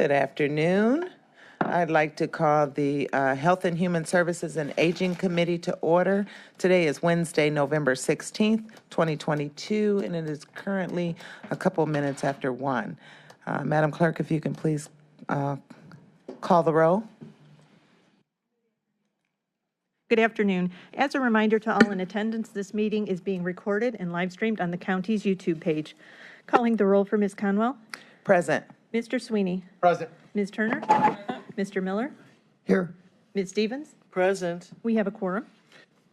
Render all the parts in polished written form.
Good afternoon. I'd like to call the Health and Human Services and Aging Committee to order. Today is Wednesday, November 16th, 2022, and it is currently a couple minutes after 1. Madam Clerk, if you can please call the roll. Good afternoon. As a reminder to all in attendance, this meeting is being recorded and live streamed on the county's YouTube page. Calling the roll for Ms. Conwell. Present. Mr. Sweeney. Present. Ms. Turner. Mr. Miller. Here. Ms. Stevens. Present. We have a quorum.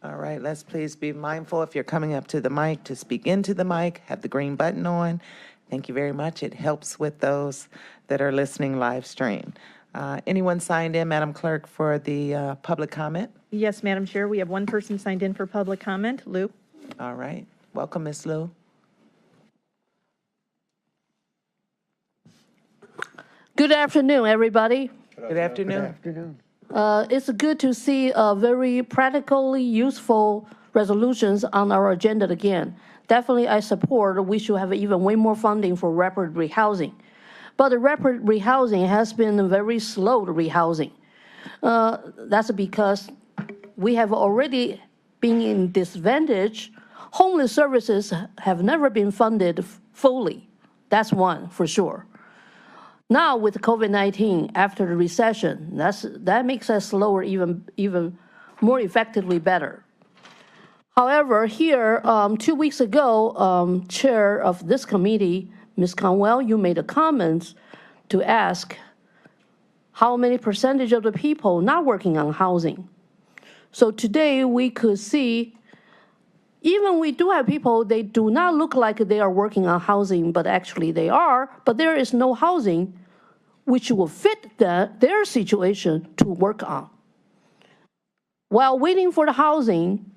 All right, let's please be mindful if you're coming up to the mic to speak into the mic, have the green button on. Thank you very much. It helps with those that are listening live stream. Anyone signed in, Madam Clerk, for the public comment? Yes, Madam Chair, we have one person signed in for public comment. Lou. All right. Welcome, Ms. Lou. Good afternoon, everybody. Good afternoon. It's good to see very practically useful resolutions on our agenda again. Definitely, I support we should have even way more funding for rapid rehousing. But the rapid rehousing has been very slow rehousing. That's because we have already been in disadvantage. Homeless services have never been funded fully. That's one for sure. Now with COVID-19, after the recession, that makes us slower even more effectively better. However, here, 2 weeks ago, chair of this committee, Ms. Conwell, you made a comment to ask how many percentage of the people not working on housing. So today we could see, even we do have people, they do not look like they are working on housing, but actually they are, but there is no housing which will fit their situation to work on. While waiting for the housing,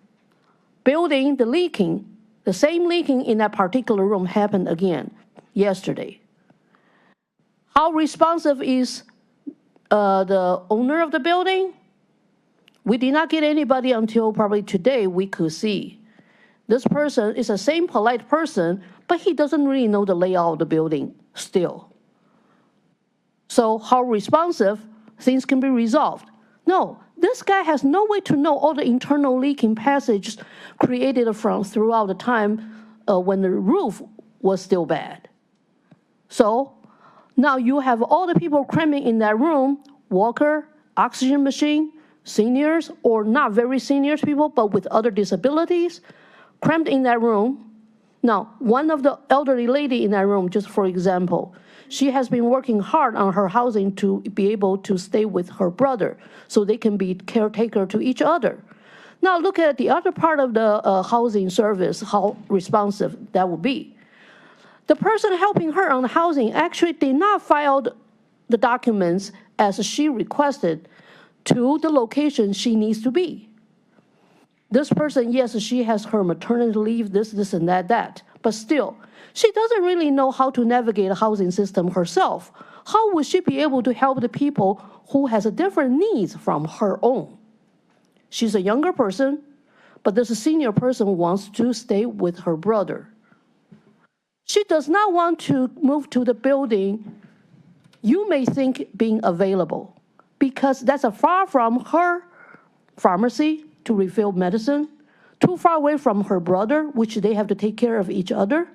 building the leaking, the same leaking in that particular room happened again yesterday. How responsive is the owner of the building? We did not get anybody until probably today we could see. This person is the same polite person, but he doesn't really know the layout of the building still. So how responsive things can be resolved? No, this guy has no way to know all the internal leaking passages created from throughout the time when the roof was still bad. So now you have all the people cramming in that room, walker, oxygen machine, seniors, or not very seniors people, but with other disabilities, crammed in that room. Now, one of the elderly lady in that room, just for example, she has been working hard on her housing to be able to stay with her brother so they can be caretaker to each other. Now look at the other part of the housing service, how responsive that would be. The person helping her on the housing actually did not file the documents as she requested to the location she needs to be. This person, yes, she has her maternity leave, this, and that, but still, she doesn't really know how to navigate a housing system herself. How would she be able to help the people who has a different needs from her own? She's a younger person, but this senior person wants to stay with her brother. She does not want to move to the building you may think being available, because that's far from her pharmacy to refill medicine, too far away from her brother, which they have to take care of each other,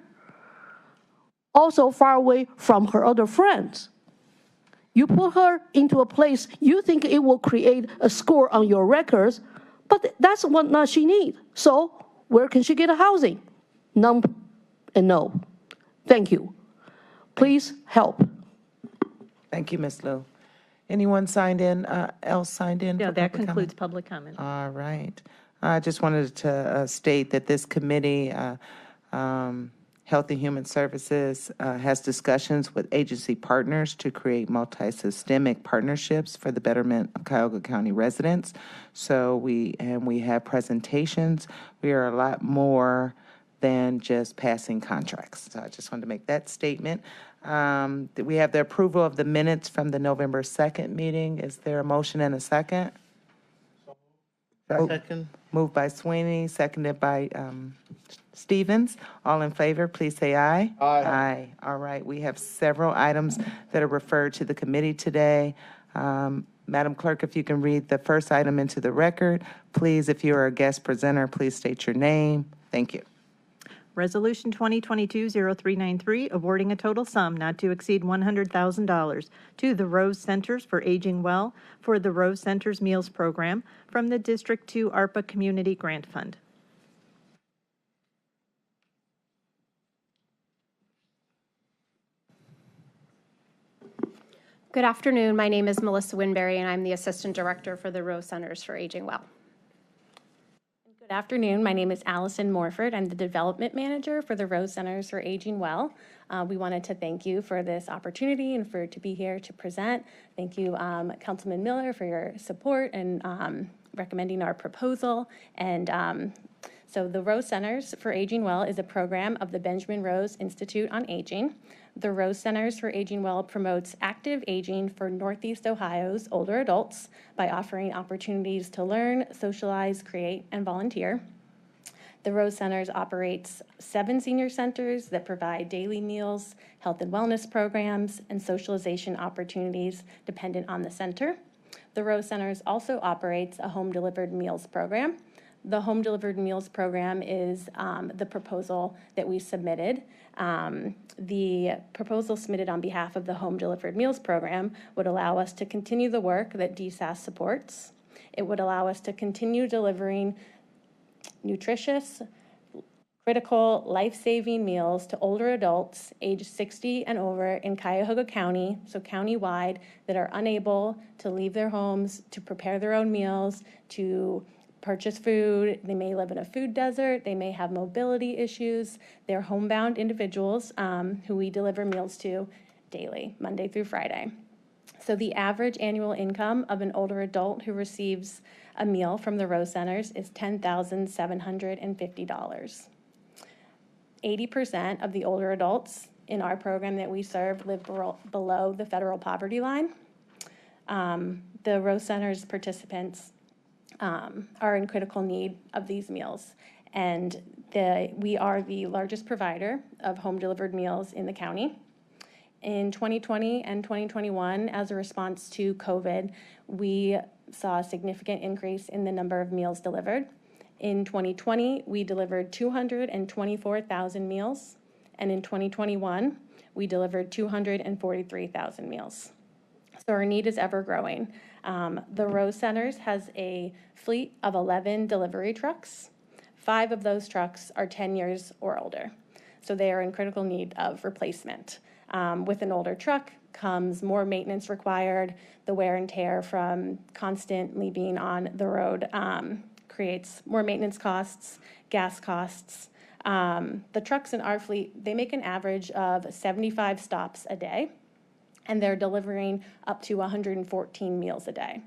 also far away from her other friends. You put her into a place, you think it will create a score on your records, but that's what not she needs. So where can she get a housing? None and no. Thank you. Please help. Thank you, Ms. Lou. Anyone signed in, else signed in? Yeah, for that public concludes comment? public comment. All right. I just wanted to state that this committee, Health and Human Services, has discussions with agency partners to create multi-systemic partnerships for the betterment of Cuyahoga County residents. So we have presentations. We are a lot more than just passing contracts. So I just wanted to make that statement. We have the approval of the minutes from the November 2nd meeting. Is there a motion and a second? Second. Moved by Sweeney, seconded by Stevens. All in favor, please say aye. Aye. Aye. All right, we have several items that are referred to the committee today. Madam Clerk, if you can read the first item into the record. Please, if you are a guest presenter, please state your name. Thank you. Resolution 2022-0393, awarding a total sum not to exceed $100,000 to the Rose Centers for Aging Well for the Rose Centers Meals Program from the District 2 ARPA Community Grant Fund. Good afternoon. My name is Melissa Winberry, and I'm the Assistant Director for the Rose Centers for Aging Well. Good afternoon. My name is Allison Morford. I'm the Development Manager for the Rose Centers for Aging Well. We wanted to thank you for this opportunity and to be here to present. Thank you, Councilman Miller, for your support and recommending our proposal. And so the Rose Centers for Aging Well is a program of the Benjamin Rose Institute on Aging. The Rose Centers for Aging Well promotes active aging for Northeast Ohio's older adults by offering opportunities to learn, socialize, create, and volunteer. The Rose Centers operates 7 senior centers that provide daily meals, health and wellness programs, and socialization opportunities dependent on the center. The Rose Centers also operates a home-delivered meals program. The Home Delivered Meals Program is the proposal that we submitted. The proposal submitted on behalf of the Home Delivered Meals Program would allow us to continue the work that DSAS supports. It would allow us to continue delivering nutritious, critical, life-saving meals to older adults aged 60 and over in Cuyahoga County, so county-wide, that are unable to leave their homes, to prepare their own meals, to purchase food. They may live in a food desert. They may have mobility issues. They're homebound individuals who we deliver meals to daily, Monday through Friday. So the average annual income of an older adult who receives a meal from the Rose Centers is $10,750. 80% of the older adults in our program that we serve live below the federal poverty line. The Rose Centers participants are in critical need of these meals. And we are the largest provider of home delivered meals in the county. In 2020 and 2021, as a response to COVID, we saw a significant increase in the number of meals delivered. In 2020, we delivered 224,000 meals, and in 2021, we delivered 243,000 meals. So our need is ever growing. The Rose Centers has a fleet of 11 delivery trucks. 5 of those trucks are 10 years or older, so they are in critical need of replacement. With an older truck comes more maintenance required. The wear and tear from constantly being on the road creates more maintenance costs, gas costs. The trucks in our fleet, they make an average of 75 stops a day, and they're delivering up to 114 meals a day.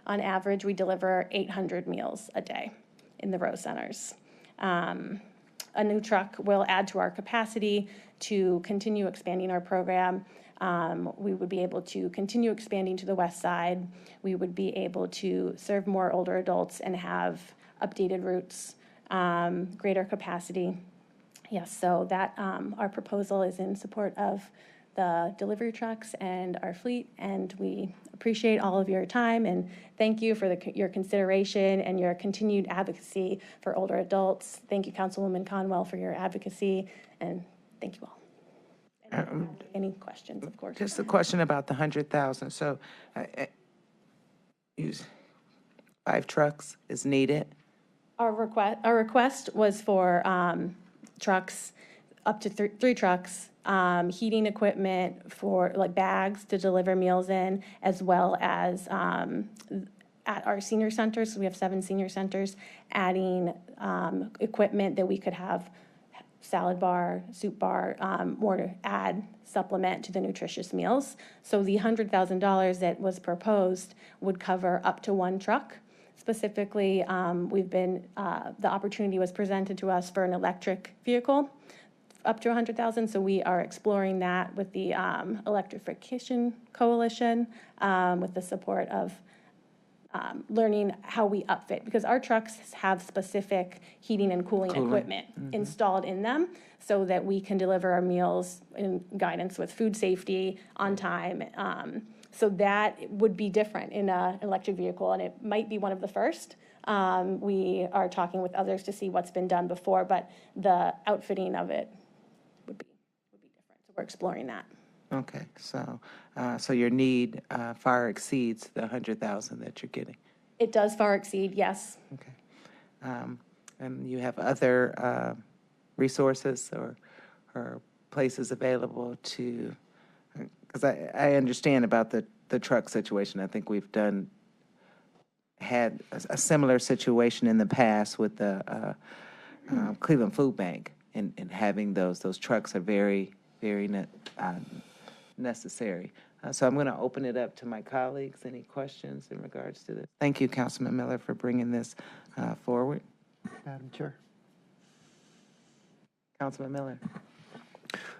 On average, we deliver 800 meals a day in the Rose Centers. A new truck will add to our capacity to continue expanding our program. We would be able to continue expanding to the west side. We would be able to serve more older adults and have updated routes, greater capacity. Yes, so that our proposal is in support of the delivery trucks and our fleet, and we appreciate all of your time and thank you for your consideration and your continued advocacy for older adults. Thank you, Councilwoman Conwell, for your advocacy, and thank you all. Any questions, of course. Just a question about the 100,000. So, 5 trucks is needed. Our request was for trucks, up to 3 trucks, heating equipment for like bags to deliver meals in, as well as at our senior centers. So we have 7 senior centers, adding equipment that we could have salad bar, soup bar, more to add supplement to the nutritious meals. So the $100,000 that was proposed would cover up to 1 truck. Specifically, the opportunity was presented to us for an electric vehicle up to 100,000. So we are exploring that with the Electrification Coalition, with the support of learning how we upfit, because our trucks have specific heating and cooling equipment installed in them so that we can deliver our meals in guidance with food safety on time. So that would be different in an electric vehicle, and it might be one of the first. We are talking with others to see what's been done before, but the outfitting of it would be different. So we're exploring that. Okay, so your need far exceeds the 100,000 that you're getting. It does far exceed, yes. Okay. And you have other resources or places available to, because I understand about the truck situation. I think we've had a similar situation in the past with the Cleveland Food Bank, and having those trucks are very, very necessary. So I'm going to open it up to my colleagues. Any questions in regards to this? Thank you, Councilman Miller, for bringing this forward. Madam Chair. Councilman Miller.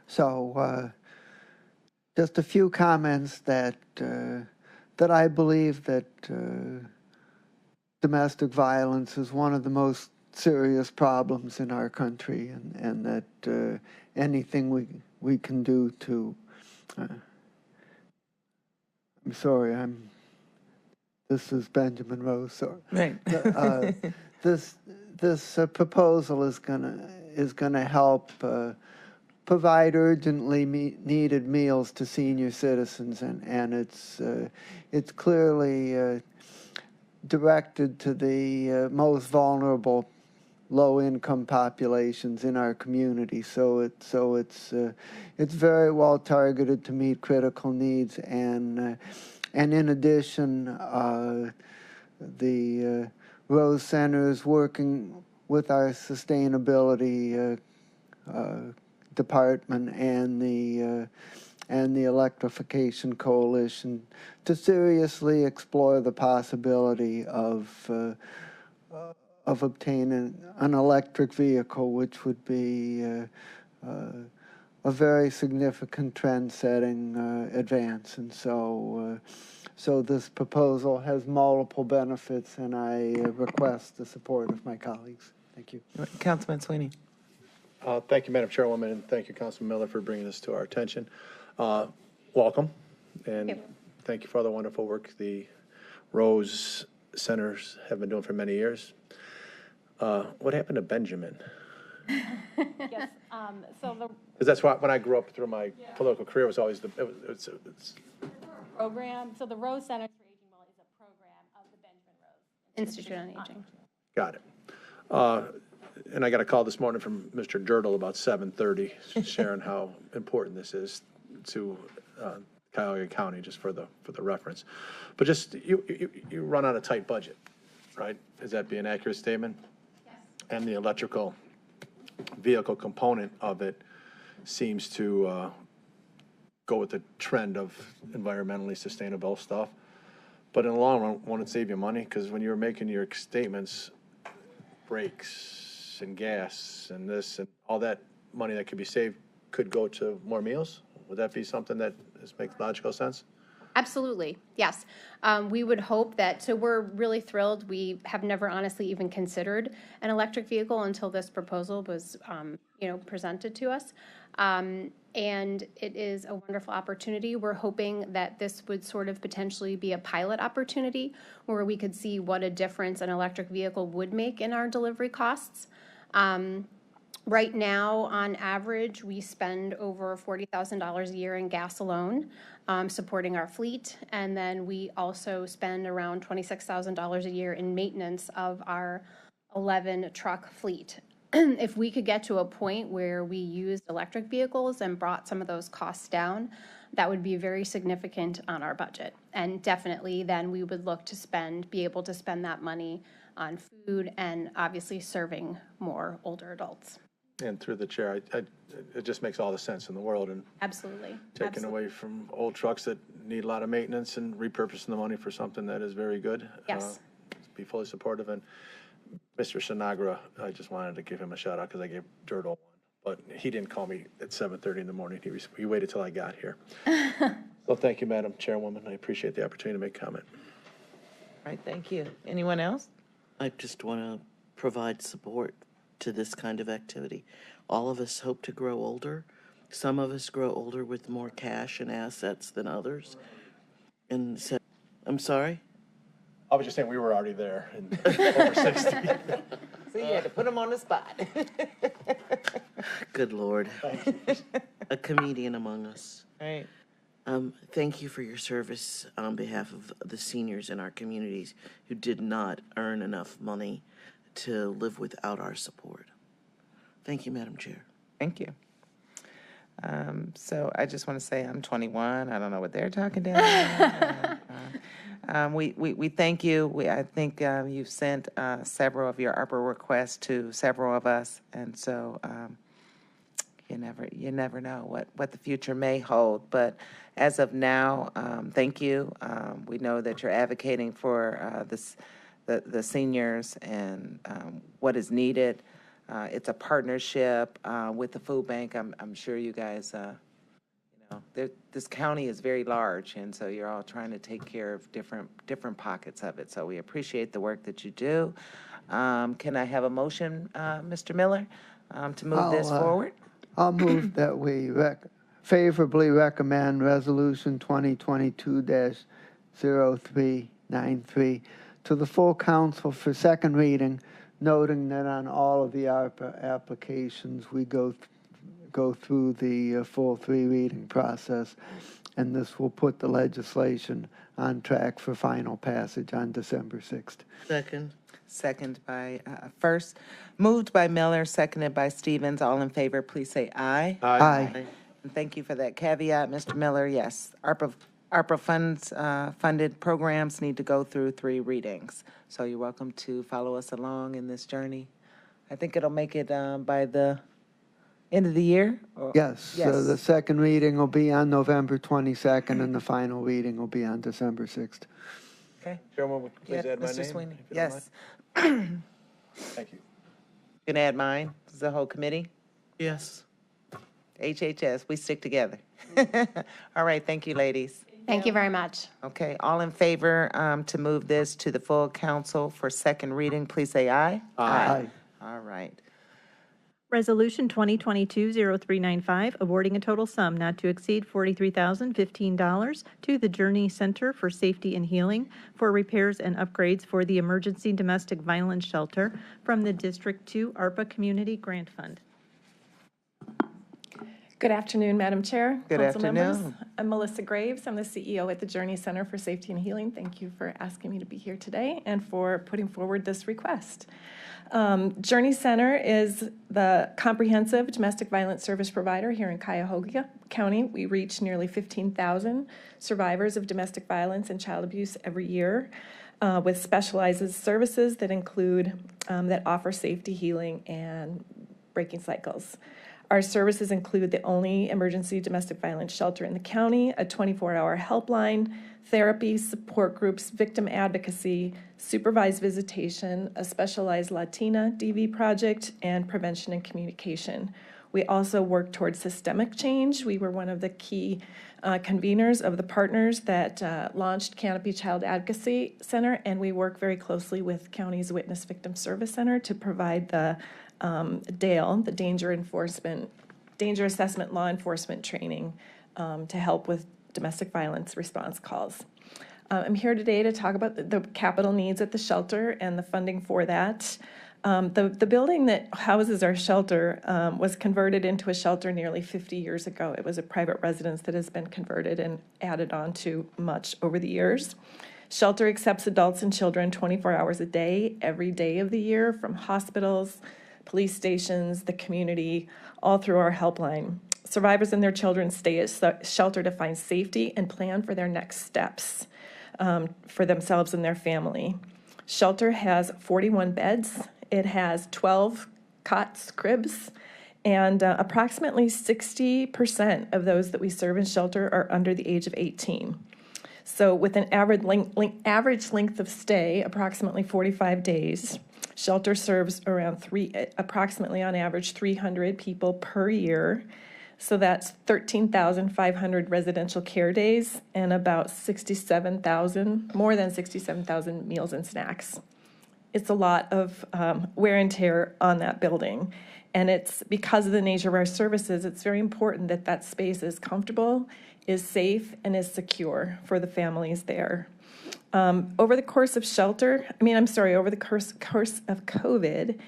So, just a few comments that I believe that domestic violence is one of the most serious problems in our country, and that anything we can do to I'm sorry, this is Benjamin Rose, so. Right. This proposal is gonna help provide urgently needed meals to senior citizens, and it's clearly directed to the most vulnerable low-income populations in our community. So it's very well targeted to meet critical needs, and in addition, the Rose Center is working with our sustainability department and the Electrification Coalition to seriously explore the possibility of obtaining an electric vehicle, which would be a very significant trend-setting advance. And so this proposal has multiple benefits, and I request the support of my colleagues. Thank you. Councilman Sweeney. Thank you, Madam Chairwoman, and thank you, Councilman Miller, for bringing this to our attention. Welcome, and thank you for all the wonderful work the Rose Centers have been doing for many years. What happened to Benjamin? Yes, so the Because that's why, when I grew up through my political career, it was always it's program, so the Rose Centers for Aging Well is a program of the Benjamin Rose Institute on Aging. got it. And I got a call this morning from Mr. Dirtle about 7:30, sharing how important this is to Cuyahoga County, just for the reference. But just, you run on a tight budget, right? Is that be an accurate statement? Yes. And the electrical vehicle component of it seems to go with the trend of environmentally sustainable stuff. But in the long run, won't it save you money? Because when you're making your statements, brakes and gas and this and all that money that could be saved could go to more meals? Would that be something that makes logical sense? Absolutely, yes. We would hope that, so we're really thrilled. We have never honestly even considered an electric vehicle until this proposal was, presented to us. And it is a wonderful opportunity. We're hoping that this would sort of potentially be a pilot opportunity where we could see what a difference an electric vehicle would make in our delivery costs. Right now, on average, we spend over $40,000 a year in gas alone, supporting our fleet. And then we also spend around $26,000 a year in maintenance of our 11 truck fleet. If we could get to a point where we used electric vehicles and brought some of those costs down, that would be very significant on our budget. And definitely then we would look to be able to spend that money on food and obviously serving more older adults. And through the chair, it just makes all the sense in the world, and Absolutely. taking away from old trucks that need a lot of maintenance and repurposing the money for something that is very good. Yes. Be fully supportive. And Mr. Sinagra, I just wanted to give him a shout out because I gave Dirtle one, but he didn't call me at 7:30 in the morning. He waited till I got here. So thank you, Madam Chairwoman. I appreciate the opportunity to make comment. right, thank you. Anyone else? I just want to provide support to this kind of activity. All of us hope to grow older. Some of us grow older with more cash and assets than others. And so, I'm sorry? I was just saying, we were already there and over 60. So you had to put them on the spot. Good Lord. A comedian among us. Right. Thank you for your service on behalf of the seniors in our communities who did not earn enough money to live without our support. Thank you, Madam Chair. Thank you. So I just want to say I'm 21. I don't know what they're talking down. We thank you. I think you've sent several of your ARPA requests to several of us, and so you never know what the future may hold. But as of now, thank you. We know that you're advocating for the seniors and what is needed. It's a partnership with the food bank. I'm sure you guys, this county is very large, and so you're all trying to take care of different pockets of it. So we appreciate the work that you do. Can I have a motion, Mr. Miller, to move this forward? I'll move that we favorably recommend Resolution 2022-0393 to the full council for second reading, noting that on all of the ARPA applications, we go through the full three-reading process, and this will put the legislation on track for final passage on December 6th. Second. Second by, moved by Miller, seconded by Stevens. All in favor, please say aye. Aye. And thank you for that caveat, Mr. Miller. Yes, ARPA funded programs need to go through three readings. So you're welcome to follow us along in this journey. I think it'll make it by the end of the year? Yes, Yes. the second reading will be on November 22nd, and the final reading will be on December 6th. Okay. Chairman, would you please Yeah, add my Mr. name? Sweeney. if you don't Yes. mind? Thank you. You can add mine. Is the whole committee? Yes. HHS, we stick together. All right, thank you, ladies. Thank you very much. Okay, all in favor to move this to the full council for second reading, please say aye. Aye. All right. Resolution 2022-0395, awarding a total sum not to exceed $43,015 to the Journey Center for Safety and Healing for repairs and upgrades for the Emergency Domestic Violence Shelter from the District 2 ARPA Community Grant Fund. Good afternoon, Madam Chair. Good council members. afternoon. I'm Melissa Graves. I'm the CEO at the Journey Center for Safety and Healing. Thank you for asking me to be here today and for putting forward this request. Journey Center is the comprehensive domestic violence service provider here in Cuyahoga County. We reach nearly 15,000 survivors of domestic violence and child abuse every year with specialized services that include, that offer safety, healing, and breaking cycles. Our services include the only emergency domestic violence shelter in the county, a 24-hour helpline, therapy, support groups, victim advocacy, supervised visitation, a specialized Latina DV project, and prevention and communication. We also work towards systemic change. We were one of the key conveners of the partners that launched Canopy Child Advocacy Center, and we work very closely with County's Witness Victim Service Center to provide the DALE, the Danger Assessment Law Enforcement Training to help with domestic violence response calls. I'm here today to talk about the capital needs at the shelter and the funding for that. The building that houses our shelter was converted into a shelter nearly 50 years ago. It was a private residence that has been converted and added on to much over the years. Shelter accepts adults and children 24 hours a day, every day of the year, from hospitals, police stations, the community, all through our helpline. Survivors and their children stay at shelter to find safety and plan for their next steps for themselves and their family. Shelter has 41 beds. It has 12 cots, cribs, and approximately 60% of those that we serve in shelter are under the age of 18. So with an average length of stay, approximately 45 days, shelter serves around approximately on average 300 people per year. So that's 13,500 residential care days and about 67,000, more than 67,000 meals and snacks. It's a lot of wear and tear on that building. And it's because of the nature of our services, it's very important that that space is comfortable, is safe, and is secure for the families there. Over the course of over the course of COVID,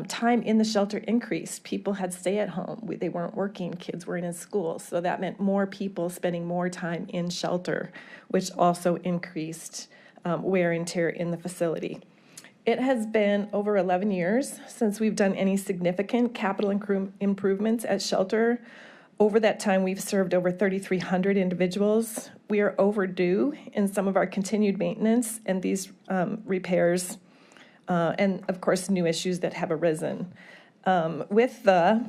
time in the shelter increased. People had stay at home. They weren't working. Kids weren't in school. So that meant more people spending more time in shelter, which also increased wear and tear in the facility. It has been over 11 years since we've done any significant capital improvements at shelter. Over that time, we've served over 3,300 individuals. We are overdue in some of our continued maintenance and these repairs, and of course, new issues that have arisen. With the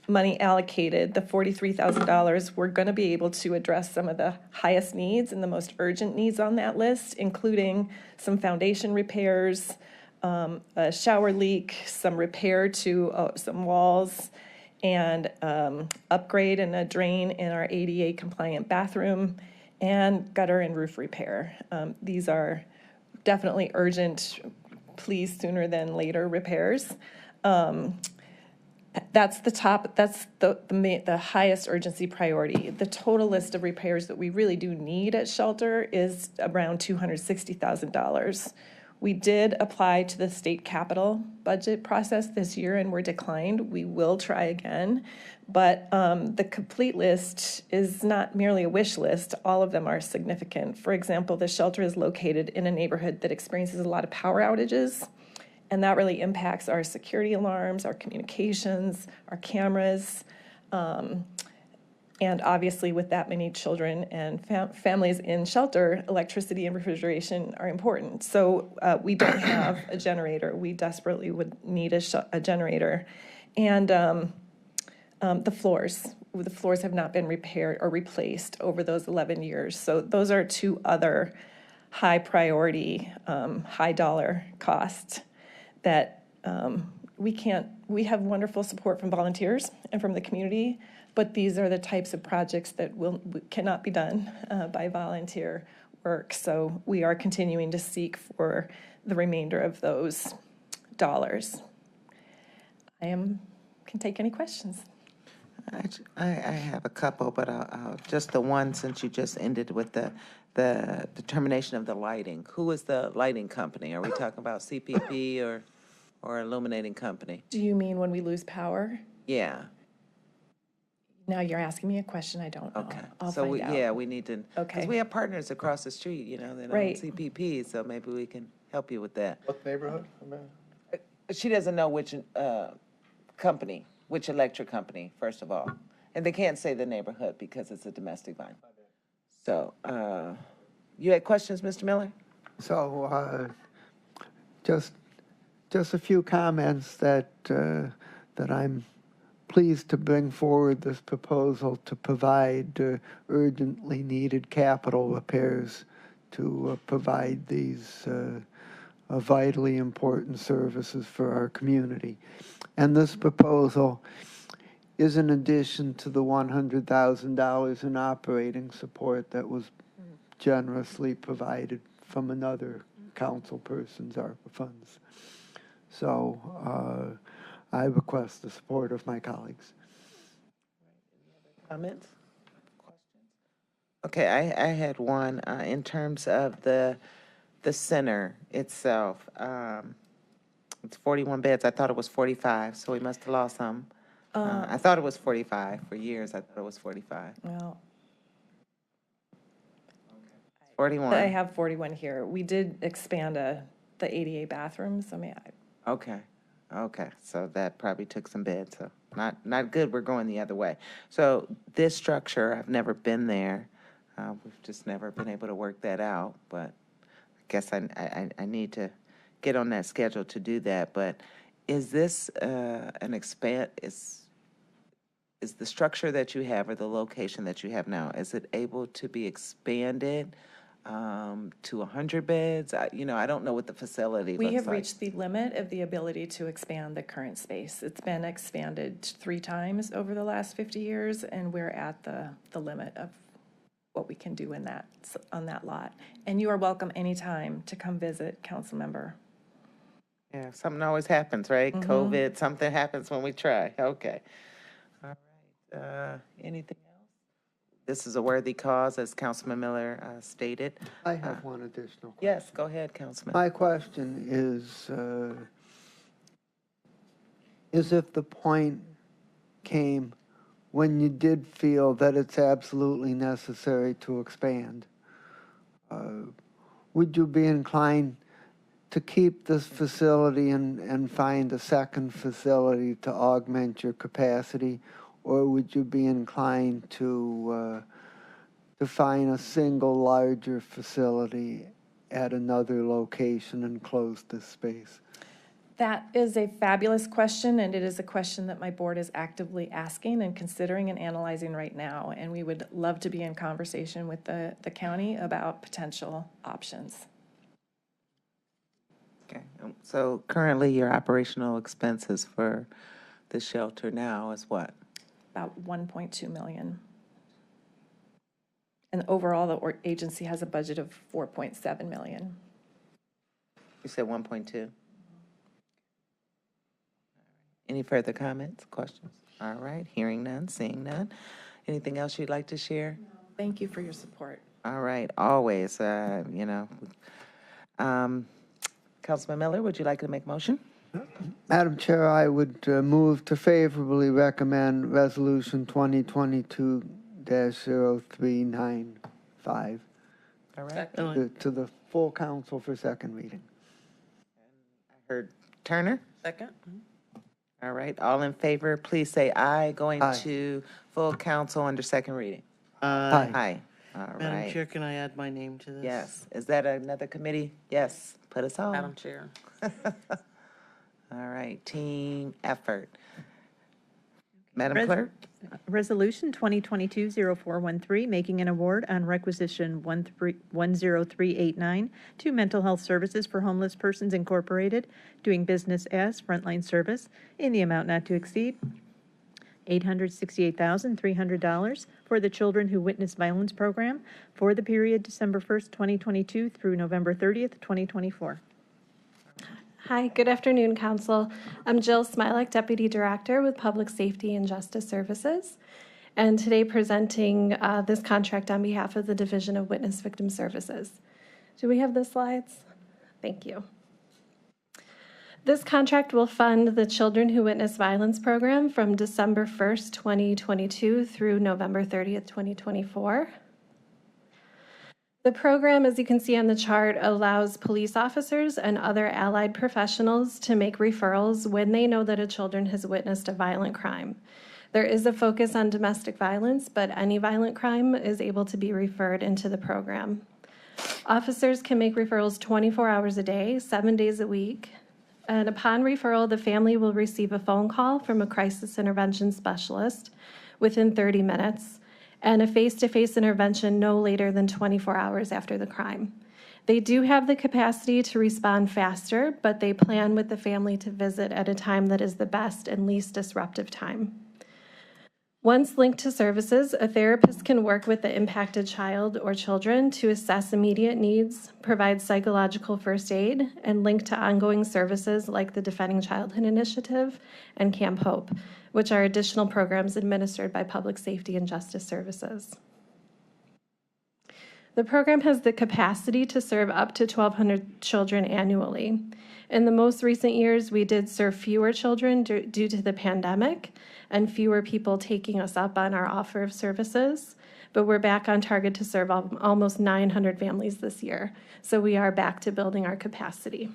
money allocated, the $43,000, we're going to be able to address some of the highest needs and the most urgent needs on that list, including some foundation repairs, a shower leak, some repair to some walls, and upgrade and a drain in our ADA compliant bathroom, and gutter and roof repair. These are definitely urgent, please sooner than later repairs. That's the highest urgency priority. The total list of repairs that we really do need at shelter is around $260,000. We did apply to the state capital budget process this year and were declined. We will try again, but the complete list is not merely a wish list. All of them are significant. For example, the shelter is located in a neighborhood that experiences a lot of power outages, and that really impacts our security alarms, our communications, our cameras, and obviously with that many children and families in shelter, electricity and refrigeration are important. So we don't have a generator. We desperately would need a generator. And the floors have not been repaired or replaced over those 11 years. So those are two other high priority, high dollar costs that we have wonderful support from volunteers and from the community, but these are the types of projects that cannot be done by volunteer work. So we are continuing to seek for the remainder of those dollars. Can take any questions. I have a couple, but I'll just the one, since you just ended with the determination of the lighting. Who is the lighting company? Are we talking about CPP or illuminating company? Do you mean when we lose power? Yeah. Now you're asking me a question I don't know. Okay. I'll So find out. yeah, we need to, Okay. because we have partners across the street, that own Right. CPP, so maybe we can help you with that. What neighborhood? She doesn't know which company, which electric company, first of all. And they can't say the neighborhood because it's a domestic violence. So, you had questions, Mr. Miller? So just a few comments that I'm pleased to bring forward this proposal to provide urgently needed capital repairs to provide these vitally important services for our community. And this proposal is in addition to the $100,000 in operating support that was generously provided from another council person's ARPA funds. So I request the support of my colleagues. Comments? Questions? Okay, I had one in terms of the center itself. It's 41 beds. I thought it was 45, so we must have lost some. I thought it was 45 for years. I thought it was 45. Well, 41. I have 41 here. We did expand the ADA bathrooms. Okay, so that probably took some beds, so not good, we're going the other way. So this structure, I've never been there, we've just never been able to work that out, but I guess I need to get on that schedule to do that, but is this is the structure that you have or the location that you have now, is it able to be expanded to 100 beds? I don't know what the facility We looks have like. reached the limit of the ability to expand the current space. It's been expanded 3 times over the last 50 years, and we're at the limit of what we can do on that lot. And you are welcome anytime to come visit, council member. Yeah, something always happens, right? COVID, something happens when we try. Okay. All right. Anything else? This is a worthy cause, as Councilman Miller stated. I have one additional question. Yes, go ahead, Councilman. My question is if the point came when you did feel that it's absolutely necessary to expand, would you be inclined to keep this facility and find a second facility to augment your capacity, or would you be inclined to find a single larger facility at another location and close this space? That is a fabulous question, and it is a question that my board is actively asking and considering and analyzing right now. And we would love to be in conversation with the county about potential options. Okay. So currently, your operational expenses for the shelter now is what? About 1.2 million. And overall, the agency has a budget of 4.7 million. You said 1.2? Any further comments, questions? All right, hearing none, seeing none. Anything else you'd like to share? Thank you for your support. All right, always, Councilman Miller, would you like to make a motion? Madam Chair, I would move to favorably recommend Resolution 2022-0395 All right, to the full council for second reading. I heard Turner. Second? All right, all in favor, please say aye. Going Aye. to full council under second reading. Aye. Aye. All Madam right. Chair, can I add my name to this? Yes. Is that another committee? Yes. Put us on. Madam Chair. All right, team effort. Madam Res- Clerk? Resolution 2022-0413, making an award on requisition 10389 to Mental Health Services for Homeless Persons Incorporated, doing business as Frontline Service, in the amount not to exceed $868,300 for the Children Who Witness Violence Program for the period December 1st, 2022 through November 30th, 2024. Hi, good afternoon, Council. I'm Jill Smilek, Deputy Director with Public Safety and Justice Services, and today presenting this contract on behalf of the Division of Witness Victim Services. Do we have the slides? Thank you. This contract will fund the Children Who Witness Violence program from December 1st, 2022 through November 30th, 2024. The program, as you can see on the chart, allows police officers and other allied professionals to make referrals when they know that a child has witnessed a violent crime. There is a focus on domestic violence, but any violent crime is able to be referred into the program. Officers can make referrals 24 hours a day, 7 days a week, and upon referral, the family will receive a phone call from a crisis intervention specialist within 30 minutes, and a face-to-face intervention no later than 24 hours after the crime. They do have the capacity to respond faster, but they plan with the family to visit at a time that is the best and least disruptive time. Once linked to services, a therapist can work with the impacted child or children to assess immediate needs, provide psychological first aid, and link to ongoing services like the Defending Childhood Initiative and Camp Hope, which are additional programs administered by Public Safety and Justice Services. The program has the capacity to serve up to 1,200 children annually. In the most recent years, we did serve fewer children due to the pandemic and fewer people taking us up on our offer of services, but we're back on target to serve almost 900 families this year. So we are back to building our capacity.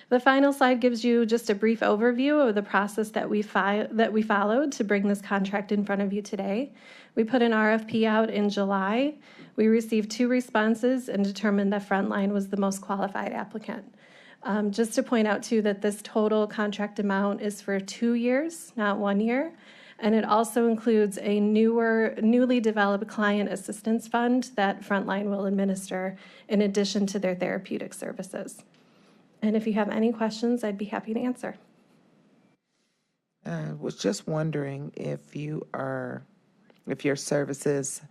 The final slide gives you just a brief overview of the process that we followed to bring this contract in front of you today. We put an RFP out in July. We received 2 responses and determined that Frontline was the most qualified applicant. Just to point out too that this total contract amount is for 2 years, not 1 year. And it also includes a newly developed client assistance fund that Frontline will administer in addition to their therapeutic services. And if you have any questions, I'd be happy to answer. I was just wondering if your services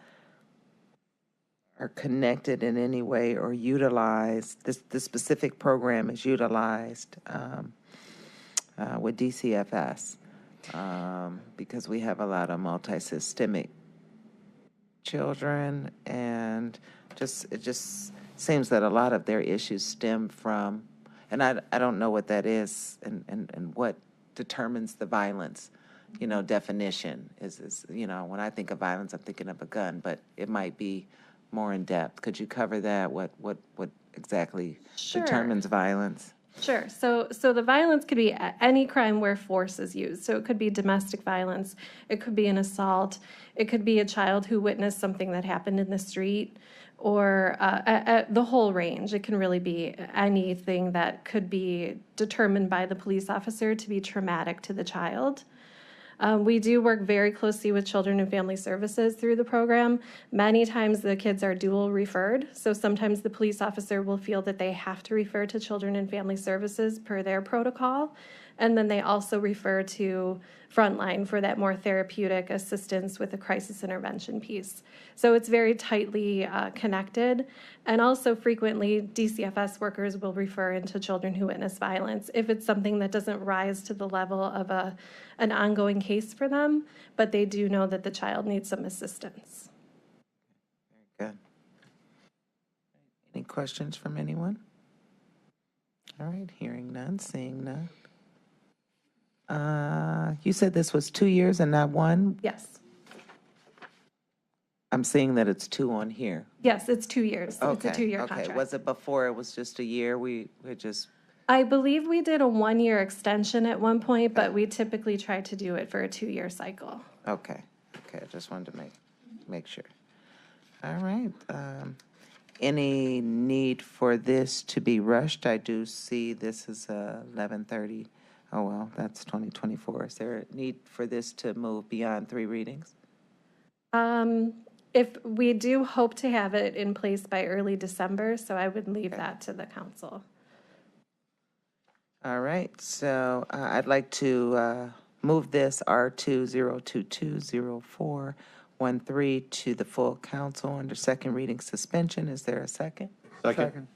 are connected in any way or utilized, this specific program is utilized with DCFS, because we have a lot of multisystemic children, and it just seems that a lot of their issues stem from, and I don't know what that is and what determines the violence, definition is, when I think of violence, I'm thinking of a gun, but it might be more in depth. Could you cover that? What exactly determines violence? Sure. So the violence could be any crime where force is used. So it could be domestic violence. It could be an assault. It could be a child who witnessed something that happened in the street, or the whole range. It can really be anything that could be determined by the police officer to be traumatic to the child. We do work very closely with Children and Family Services through the program. Many times the kids are dual referred, so sometimes the police officer will feel that they have to refer to Children and Family Services per their protocol, and then they also refer to Frontline for that more therapeutic assistance with the crisis intervention piece. So it's very tightly connected, and also frequently DCFS workers will refer into children who witness violence if it's something that doesn't rise to the level of an ongoing case for them, but they do know that the child needs some assistance. Very good. Any questions from anyone? All right, hearing none, seeing none. You said this was 2 years and not one? Yes. I'm seeing that it's 2 on here. Yes, it's 2 years. Okay, It's a 2-year okay. contract. Was it before it was just a year? We just, I believe we did a 1-year extension at one point, but we typically try to do it for a 2-year cycle. okay, I just wanted to make sure. All right. Any need for this to be rushed? I do see this is 11:30. Oh, well, that's 2024. Is there a need for this to move beyond 3 readings? If we do hope to have it in place by early December, so I would leave that to the council. All right, so I'd like to move this R20220413 to the full council under second reading suspension. Is there a second? Second.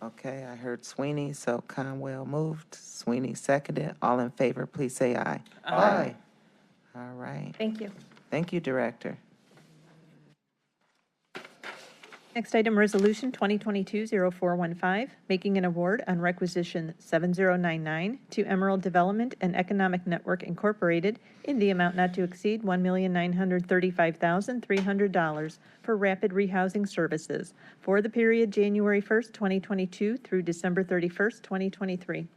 Okay, I heard Sweeney, so Conwell moved, Sweeney seconded. All in favor, please say aye. Aye. All right. Thank you. Thank you, Director. Next item, Resolution 2022-0415, making an award on requisition 7099 to Emerald Development and Economic Network Incorporated in the amount not to exceed $1,935,300 for rapid rehousing services for the period January 1st, 2022 through December 31st, 2023.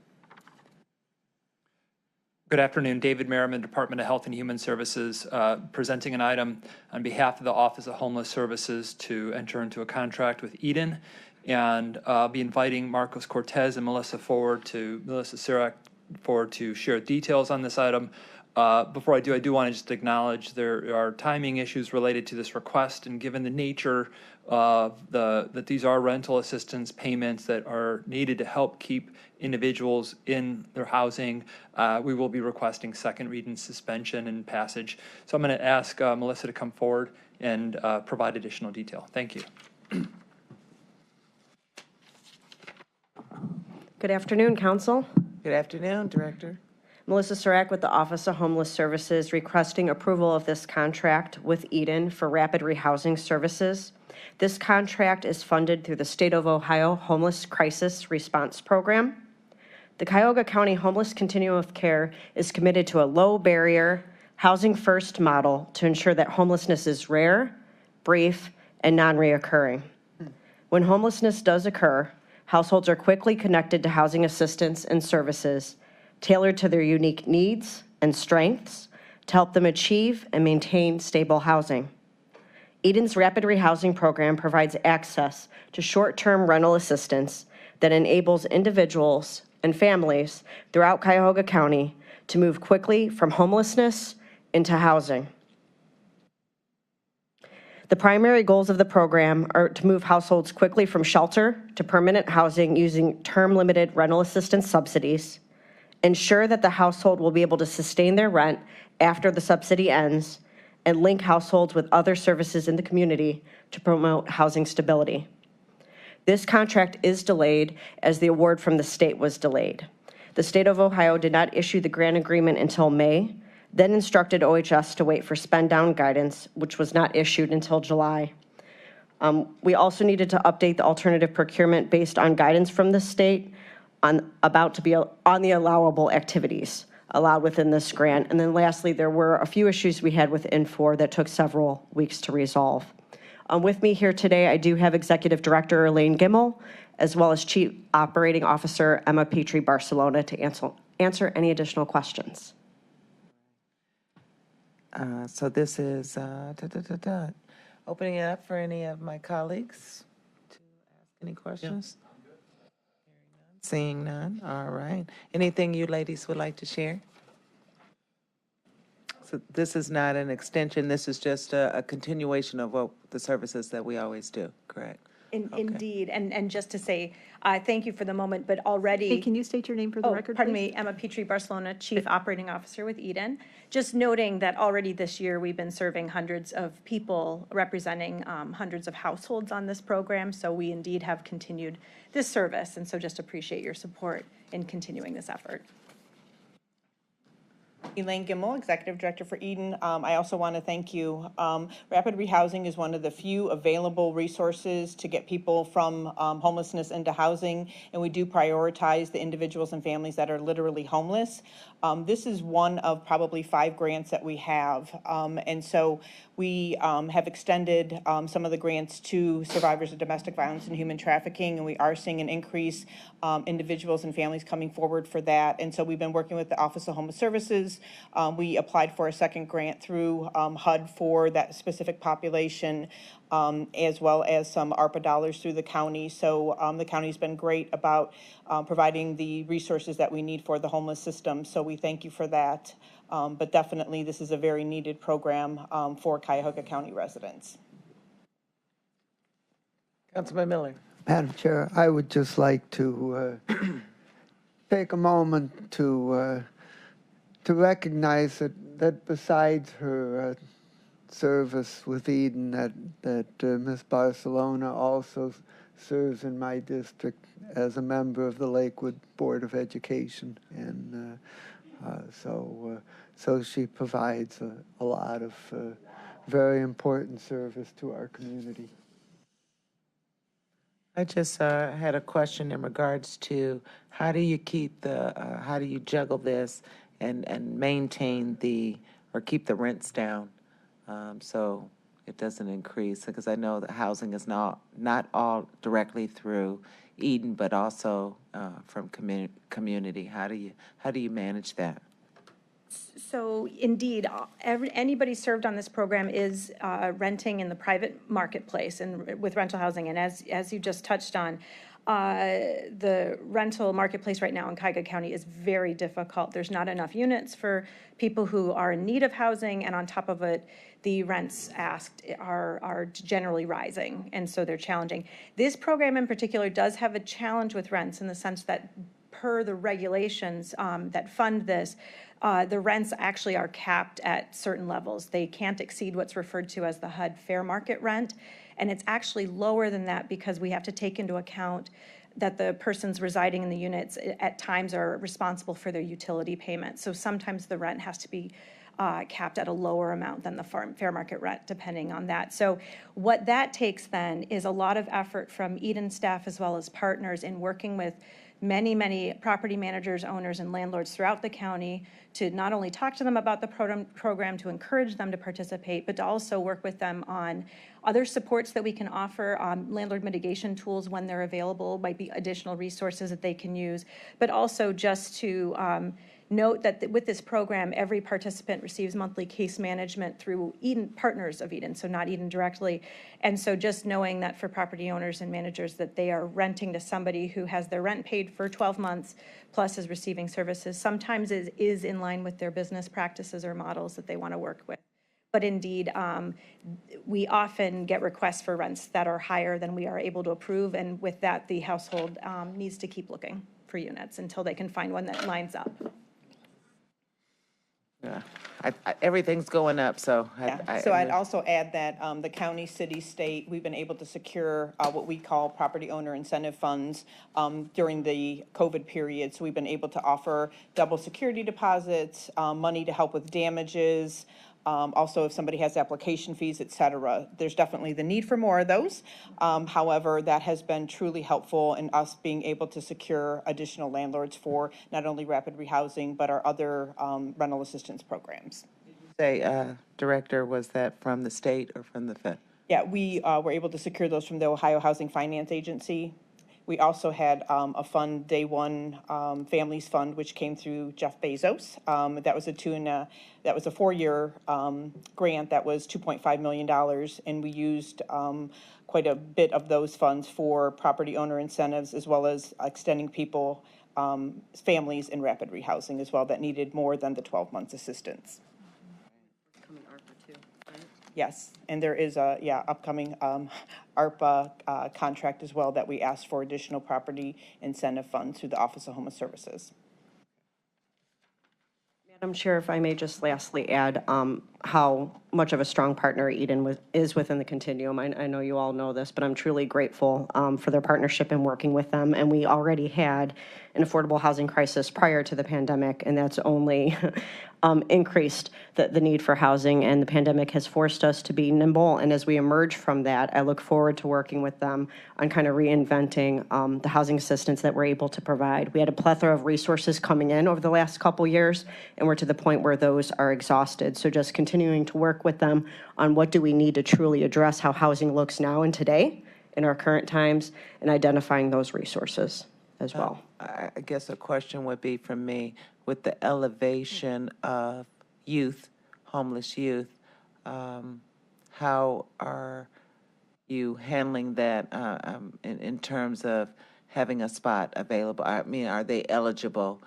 Good afternoon, David Merriman, Department of Health and Human Services, presenting an item on behalf of the Office of Homeless Services to enter into a contract with Eden, and I'll be inviting Marcos Cortez and Melissa Sirak forward to share details on this item. Before I do want to just acknowledge there are timing issues related to this request, and given the nature of that these are rental assistance payments that are needed to help keep individuals in their housing, we will be requesting second reading suspension and passage. So I'm going to ask Melissa to come forward and provide additional detail. Thank you. Good afternoon, Council. Good afternoon, Director. Melissa Sirak with the Office of Homeless Services requesting approval of this contract with Eden for rapid rehousing services. This contract is funded through the State of Ohio Homeless Crisis Response Program. The Cuyahoga County Homeless Continuum of Care is committed to a low-barrier, housing-first model to ensure that homelessness is rare, brief, and non-reoccurring. When homelessness does occur, households are quickly connected to housing assistance and services tailored to their unique needs and strengths to help them achieve and maintain stable housing. Eden's Rapid Rehousing Program provides access to short-term rental assistance that enables individuals and families throughout Cuyahoga County to move quickly from homelessness into housing. The primary goals of the program are to move households quickly from shelter to permanent housing using term-limited rental assistance subsidies, ensure that the household will be able to sustain their rent after the subsidy ends, and link households with other services in the community to promote housing stability. This contract is delayed as the award from the state was delayed. The state of Ohio did not issue the grant agreement until May, then instructed OHS to wait for spend down guidance, which was not issued until July. We also needed to update the alternative procurement based on guidance from the state on the allowable activities allowed within this grant. And then lastly, there were a few issues we had with Infor that took several weeks to resolve. With me here today, I do have Executive Director Elaine Gimmel, as well as Chief Operating Officer Emma Petrie Barcelona to answer any additional questions. So this is opening it up for any of my colleagues to ask any questions. Seeing none, all right. Anything you ladies would like to share? So this is not an extension, this is just a continuation of what the services that we always do, correct? Indeed, and just to say, thank you for the moment, but already. Hey, can you state your name for the record, Pardon please? me, Emma Petrie Barcelona, Chief Operating Officer with Eden. Just noting that already this year, we've been serving hundreds of people, representing hundreds of households on this program, so we indeed have continued this service, and so just appreciate your support in continuing this effort. Elaine Gimmel, Executive Director for Eden. I also want to thank you. Rapid rehousing is one of the few available resources to get people from homelessness into housing, and we do prioritize the individuals and families that are literally homeless. This is one of probably 5 grants that we have, and so we have extended some of the grants to survivors of domestic violence and human trafficking, and we are seeing an increase individuals and families coming forward for that. And so we've been working with the Office of Homeless Services. We applied for a second grant through HUD for that specific population, as well as some ARPA dollars through the county. So the county's been great about providing the resources that we need for the homeless system. So we thank you for that. But definitely this is a very needed program for Cuyahoga County residents. Councilman Miller. Madam Chair, I would just like to take a moment to recognize that besides her service with Eden, that Ms. Barcelona also serves in my district as a member of the Lakewood Board of Education, and so she provides a lot of very important service to our community. I just had a question in regards to how do you keep how do you juggle this and maintain or keep the rents down so it doesn't increase? Because I know that housing is not all directly through Eden, but also from community. How do you manage that? So indeed, anybody served on this program is renting in the private marketplace and with rental housing. And as you just touched on, the rental marketplace right now in Cuyahoga County is very difficult. There's not enough units for people who are in need of housing, and on top of it, the rents asked are generally rising, and so they're challenging. This program in particular does have a challenge with rents in the sense that per the regulations that fund this, the rents actually are capped at certain levels. They can't exceed what's referred to as the HUD fair market rent, and it's actually lower than that because we have to take into account that the persons residing in the units at times are responsible for their utility payments. So sometimes the rent has to be capped at a lower amount than the fair market rent, depending on that. So what that takes then is a lot of effort from Eden staff as well as partners in working with many property managers, owners, and landlords throughout the county to not only talk to them about the program, to encourage them to participate, but to also work with them on other supports that we can offer, landlord mitigation tools when they're available, might be additional resources that they can use, but also just to note that with this program, every participant receives monthly case management through Eden, partners of Eden, so not Eden directly. And so just knowing that for property owners and managers that they are renting to somebody who has their rent paid for 12 months plus is receiving services, sometimes is in line with their business practices or models that they want to work with. But indeed, we often get requests for rents that are higher than we are able to approve, and with that, the household needs to keep looking for units until they can find one that lines up. Yeah, everything's going up, so. So I'd also add that the county, city, state, we've been able to secure what we call property owner incentive funds during the COVID period. So we've been able to offer double security deposits, money to help with damages, also if somebody has application fees, et cetera. There's definitely the need for more of those. However, that has been truly helpful in us being able to secure additional landlords for not only rapid rehousing, but our other rental assistance programs. Say, Director, was that from the state or from the Fed? Yeah, we were able to secure those from the Ohio Housing Finance Agency. We also had a fund, Day One Families Fund, which came through Jeff Bezos. That was a 4-year grant that was $2.5 million, and we used quite a bit of those funds for property owner incentives, as well as extending people, families in rapid rehousing as well that needed more than the 12 months assistance. Yes, and there is a, upcoming ARPA contract as well that we asked for additional property incentive funds through the Office of Homeless Services. Madam Chair, if I may just lastly add how much of a strong partner Eden is within the continuum. I know you all know this, but I'm truly grateful for their partnership and working with them. And we already had an affordable housing crisis prior to the pandemic, and that's only increased the need for housing, and the pandemic has forced us to be nimble. And as we emerge from that, I look forward to working with them on kind of reinventing the housing assistance that we're able to provide. We had a plethora of resources coming in over the last couple years, and we're to the point where those are exhausted. So just continuing to work with them on what do we need to truly address how housing looks now and today in our current times, and identifying those resources as well. I guess a question would be from me, with the elevation of youth, homeless youth, how are you handling that in terms of having a spot available? I mean, are they eligible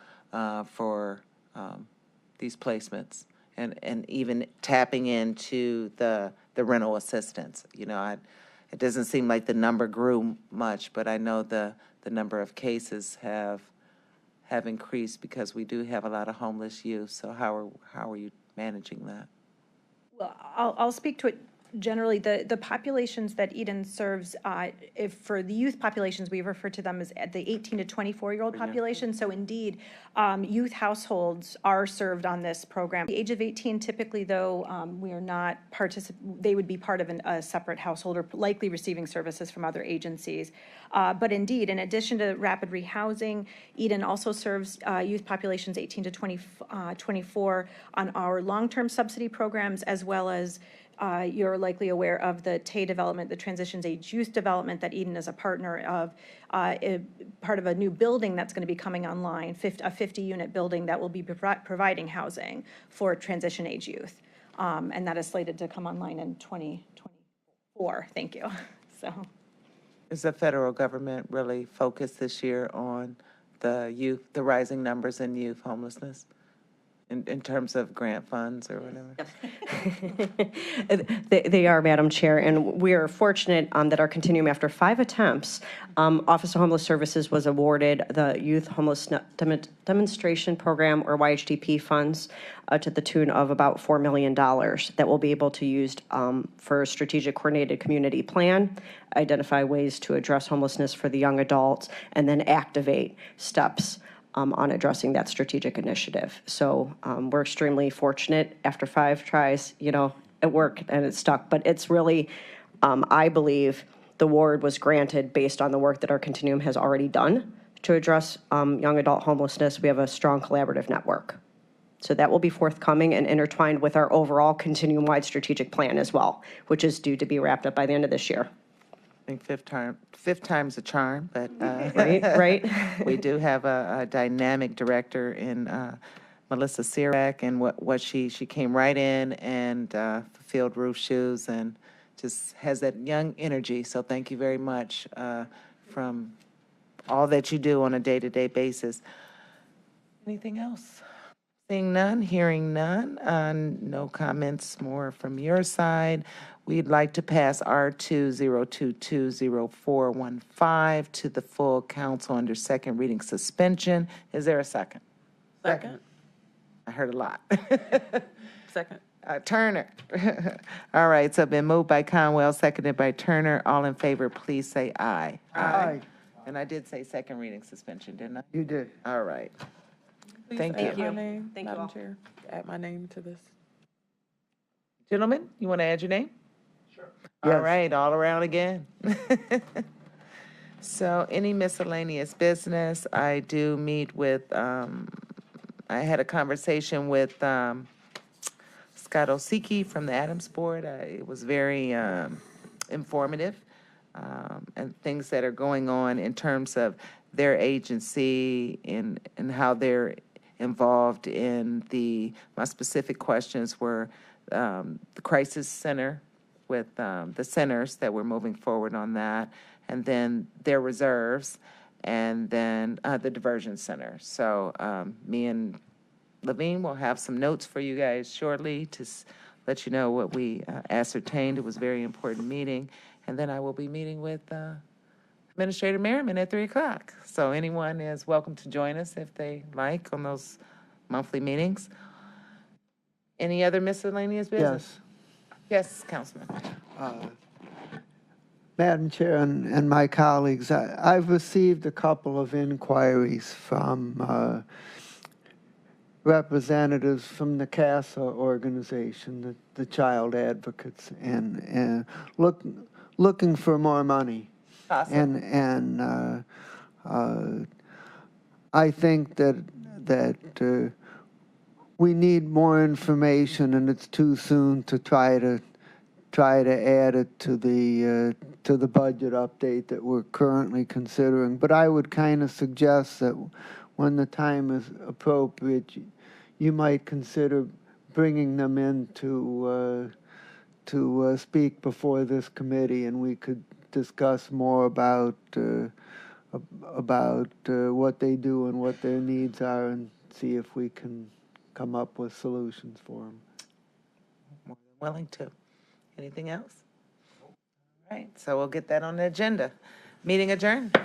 for these placements and even tapping into the rental assistance? You know, it doesn't seem like the number grew much, but I know the number of cases have increased because we do have a lot of homeless youth. So how are you managing that? Well, I'll speak to it generally. The populations that Eden serves, if for the youth populations, we refer to them as the 18 to 24-year-old population. So indeed, youth households are served on this program. The age of 18, typically, though, we are not they would be part of a separate household or likely receiving services from other agencies. But indeed, in addition to rapid rehousing, Eden also serves youth populations 18 to 24 on our long-term subsidy programs, as well as you're likely aware of the TAY development, the Transitions Age Youth Development that Eden is a partner of, part of a new building that's going to be coming online, a 50-unit building that will be providing housing for transition age youth. And that is slated to come online in 2024. Thank you. So, is the federal government really focused this year on the rising numbers in youth homelessness? In terms of grant funds or whatever? They are, Madam Chair, and we are fortunate that our continuum, after 5 attempts, Office of Homeless Services was awarded the Youth Homeless Demonstration Program, or YHDP funds, to the tune of about $4 million that will be able to use for a strategic coordinated community plan, identify ways to address homelessness for the young adults, and then activate steps on addressing that strategic initiative. So we're extremely fortunate. After 5 tries, you know, it worked and it stuck. But it's really, I believe, the award was granted based on the work that our continuum has already done to address young adult homelessness. We have a strong collaborative network. So that will be forthcoming and intertwined with our overall continuum-wide strategic plan as well, which is due to be wrapped up by the end of this year. I think fifth time's a charm, but right. we do have a dynamic director in Melissa Sirac and what she came right in and fulfilled Ruth's shoes and just has that young energy. So thank you very much from all that you do on a day-to-day basis. Anything else? Seeing none, hearing none, no comments more from your side. We'd like to pass R20220415 to the full council under second reading suspension. Is there a second? Second. I heard a lot. Second. Turner. All right, so been moved by Conwell, seconded by Turner. All in favor, please say aye. Aye. And I did say second reading suspension, didn't I? You did. All right. Please Thank add you. my name, Thank you Madam all. Chair. Add my name to this. Gentlemen, you want to add your name? Sure. All Yes. right, all around again. So any miscellaneous business, I do meet with, I had a conversation with Scott Osiki from the Adams Board. It was very informative, and things that are going on in terms of their agency and how they're involved in my specific questions were the crisis center with the centers that we're moving forward on that, and then their reserves, and then the diversion center. So me and Levine will have some notes for you guys shortly to let you know what we ascertained. It was a very important meeting. And then I will be meeting with Administrator Merriman at 3 o'clock. So anyone is welcome to join us if they like on those monthly meetings. Any other miscellaneous business? Yes. Yes, Councilman. Madam Chair and my colleagues, I've received a couple of inquiries from representatives from the CASA organization, the child advocates, and looking for more money. Awesome. And I think that we need more information, and it's too soon to try to add it to the budget update that we're currently considering. But I would kind of suggest that when the time is appropriate, you might consider bringing them in to speak before this committee, and we could discuss more about what they do and what their needs are, and see if we can come up with solutions for them. More than willing to. Anything else? All right, so we'll get that on the agenda. Meeting adjourned.